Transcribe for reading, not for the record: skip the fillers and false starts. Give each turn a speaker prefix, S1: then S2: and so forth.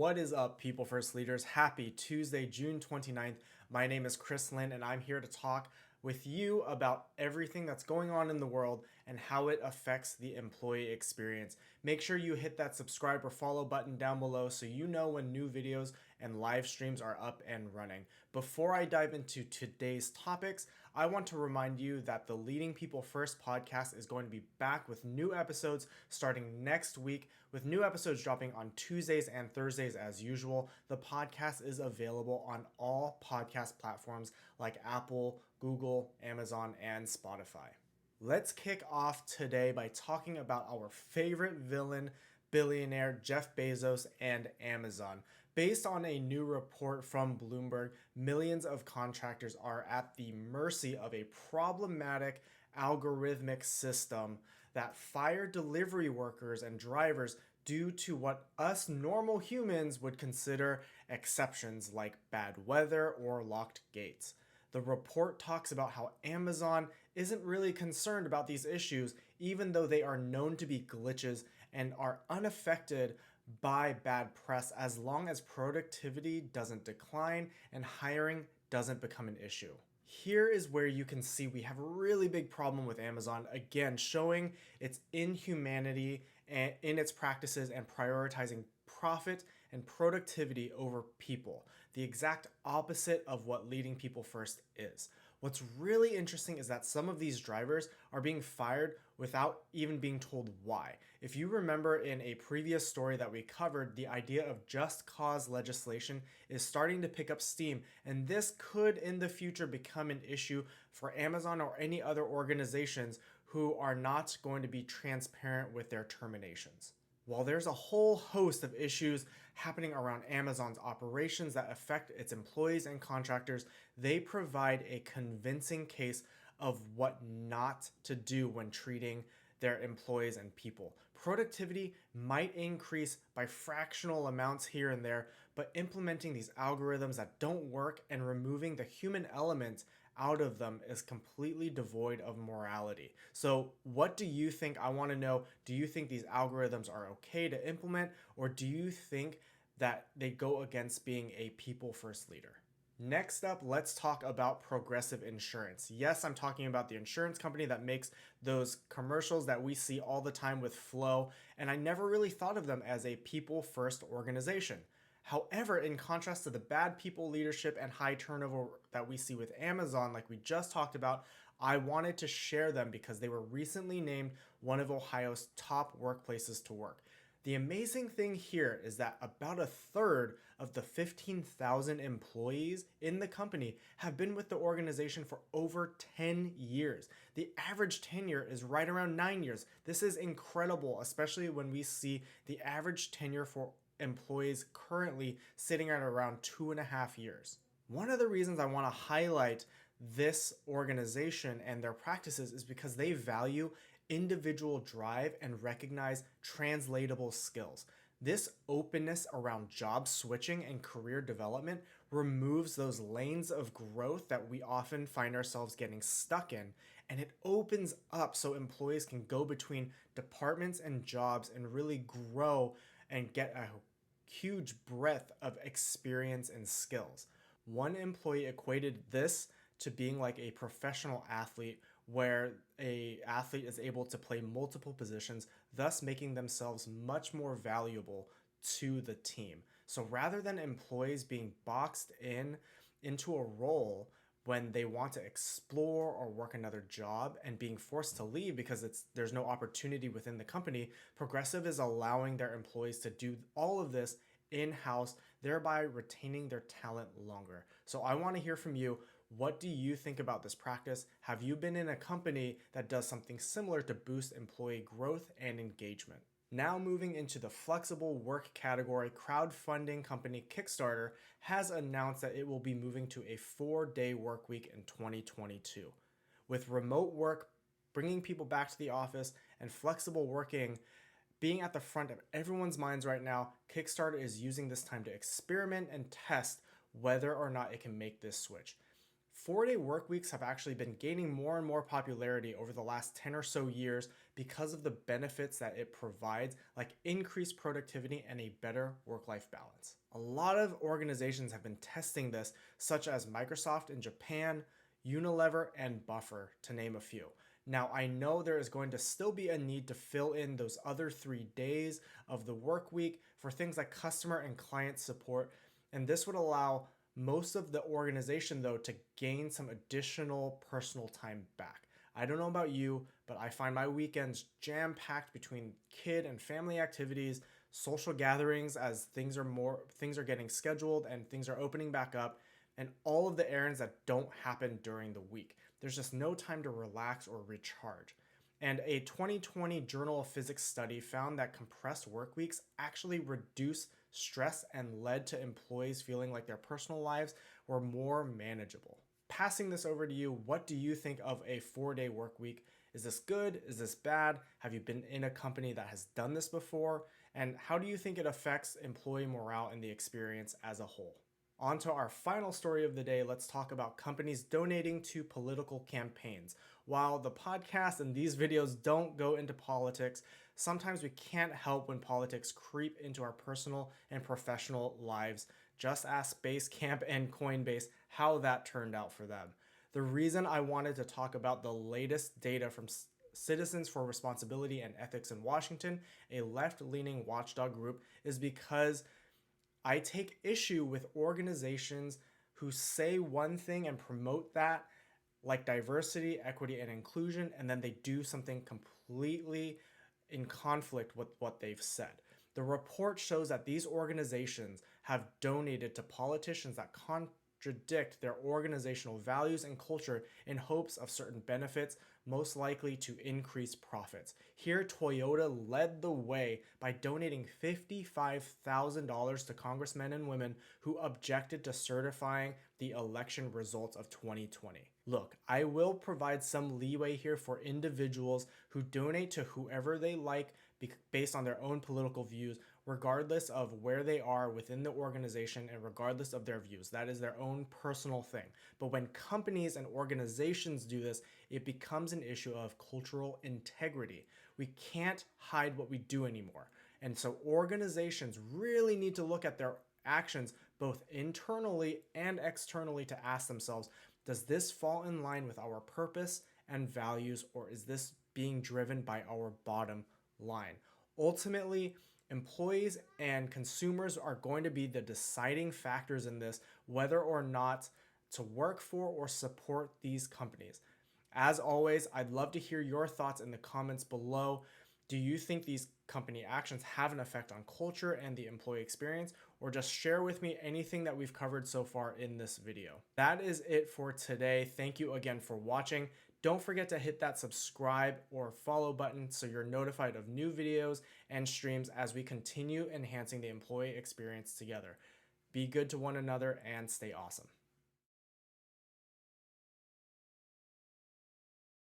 S1: What is up, People First Leaders? Happy Tuesday, June 29th. My name is Chris Lynn, and I'm here to talk with you about everything that's going on in the world and how it affects the employee experience. Make sure you hit that subscribe or follow button down below so you know when new videos and live streams are up and running. Before I dive into today's topics, I want to remind you that the Leading People First podcast is going to be back with new episodes starting next week, with new episodes dropping on Tuesdays and Thursdays as usual. The podcast is available on all podcast platforms like Apple, Google, Amazon, and Spotify. Let's kick off today by talking about our favorite villain, billionaire Jeff Bezos and Amazon. Based on a new report from Bloomberg, millions of contractors are at the mercy of a problematic algorithmic system that fire delivery workers and drivers due to what us normal humans would consider exceptions like bad weather or locked gates. The report talks about how Amazon isn't really concerned about these issues, even though they are known to be glitches and are unaffected by bad press as long as productivity doesn't decline and hiring doesn't become an issue. Here is where you can see we have a really big problem with Amazon, again, showing its inhumanity in its practices and prioritizing profit and productivity over people, the exact opposite of what leading people first is. What's really interesting is that some of these drivers are being fired without even being told why. If you remember in a previous story that we covered, the idea of just cause legislation is starting to pick up steam, and this could in the future become an issue for Amazon or any other organizations who are not going to be transparent with their terminations. While there's a whole host of issues happening around Amazon's operations that affect its employees and contractors, they provide a convincing case of what not to do when treating their employees and people. Productivity might increase by fractional amounts here and there, but implementing these algorithms that don't work and removing the human element out of them is completely devoid of morality. So what do you think? I want to know, do you think these algorithms are okay to implement, or do you think that they go against being a people first leader? Next up, let's talk about Progressive Insurance. Yes, I'm talking about the insurance company that makes those commercials that we see all the time with Flo, and I never really thought of them as a people first organization. However, in contrast to the bad people leadership and high turnover that we see with Amazon, like we just talked about, I wanted to share them because they were recently named one of Ohio's top workplaces to work. The amazing thing here is that about a third of the 15,000 employees in the company have been with the organization for over 10 years. The average tenure is right around 9 years. This is incredible, especially when we see the average tenure for employees currently sitting at around 2.5 years. One of the reasons I want to highlight this organization and their practices is because they value individual drive and recognize translatable skills. This openness around job switching and career development removes those lanes of growth that we often find ourselves getting stuck in, and it opens up so employees can go between departments and jobs and really grow and get a huge breadth of experience and skills. One employee equated this to being like a professional athlete, where a athlete is able to play multiple positions, thus making themselves much more valuable to the team. So rather than employees being boxed into a role when they want to explore or work another job and being forced to leave because there's no opportunity within the company, Progressive is allowing their employees to do all of this in-house, thereby retaining their talent longer. So I want to hear from you. What do you think about this practice? Have you been in a company that does something similar to boost employee growth and engagement? Now moving into the flexible work category, crowdfunding company Kickstarter has announced that it will be moving to a 4-day work week in 2022. With remote work bringing people back to the office and flexible working being at the front of everyone's minds right now, Kickstarter is using this time to experiment and test whether or not it can make this switch. 4-day work weeks have actually been gaining more and more popularity over the last 10 or so years because of the benefits that it provides, like increased productivity and a better work-life balance. A lot of organizations have been testing this, such as Microsoft in Japan, Unilever, and Buffer, to name a few. Now, I know there is going to still be a need to fill in those other 3 days of the work week for things like customer and client support, and this would allow most of the organization, though, to gain some additional personal time back. I don't know about you, but I find my weekends jam-packed between kid and family activities, social gatherings as things are getting scheduled and things are opening back up, and all of the errands that don't happen during the week. There's just no time to relax or recharge. And a 2020 Journal of Physics study found that compressed work weeks actually reduce stress and led to employees feeling like their personal lives were more manageable. Passing this over to you, what do you think of a 4-day work week? Is this good? Is this bad? Have you been in a company that has done this before? And how do you think it affects employee morale and the experience as a whole? On to our final story of the day, let's talk about companies donating to political campaigns. While the podcast and these videos don't go into politics, sometimes we can't help when politics creep into our personal and professional lives. Just ask Basecamp and Coinbase how that turned out for them. The reason I wanted to talk about the latest data from Citizens for Responsibility and Ethics in Washington, a left-leaning watchdog group, is because I take issue with organizations who say one thing and promote that, like diversity, equity, and inclusion, and then they do something completely in conflict with what they've said. The report shows that these organizations have donated to politicians that contradict their organizational values and culture in hopes of certain benefits, most likely to increase profits. Here, Toyota led the way by donating $55,000 to congressmen and women who objected to certifying the election results of 2020. Look, I will provide some leeway here for individuals who donate to whoever they like based on their own political views, regardless of where they are within the organization and regardless of their views. That is their own personal thing. But when companies and organizations do this, it becomes an issue of cultural integrity. We can't hide what we do anymore. And so organizations really need to look at their actions both internally and externally to ask themselves, does this fall in line with our purpose and values, or is this being driven by our bottom line? Ultimately, employees and consumers are going to be the deciding factors in this, whether or not to work for or support these companies. As always, I'd love to hear your thoughts in the comments below. Do you think these company actions have an effect on culture and the employee experience? Or just share with me anything that we've covered so far in this video. That is it for today. Thank you again for watching. Don't forget to hit that subscribe or follow button so you're notified of new videos and streams as we continue enhancing the employee experience together. Be good to one another and stay awesome.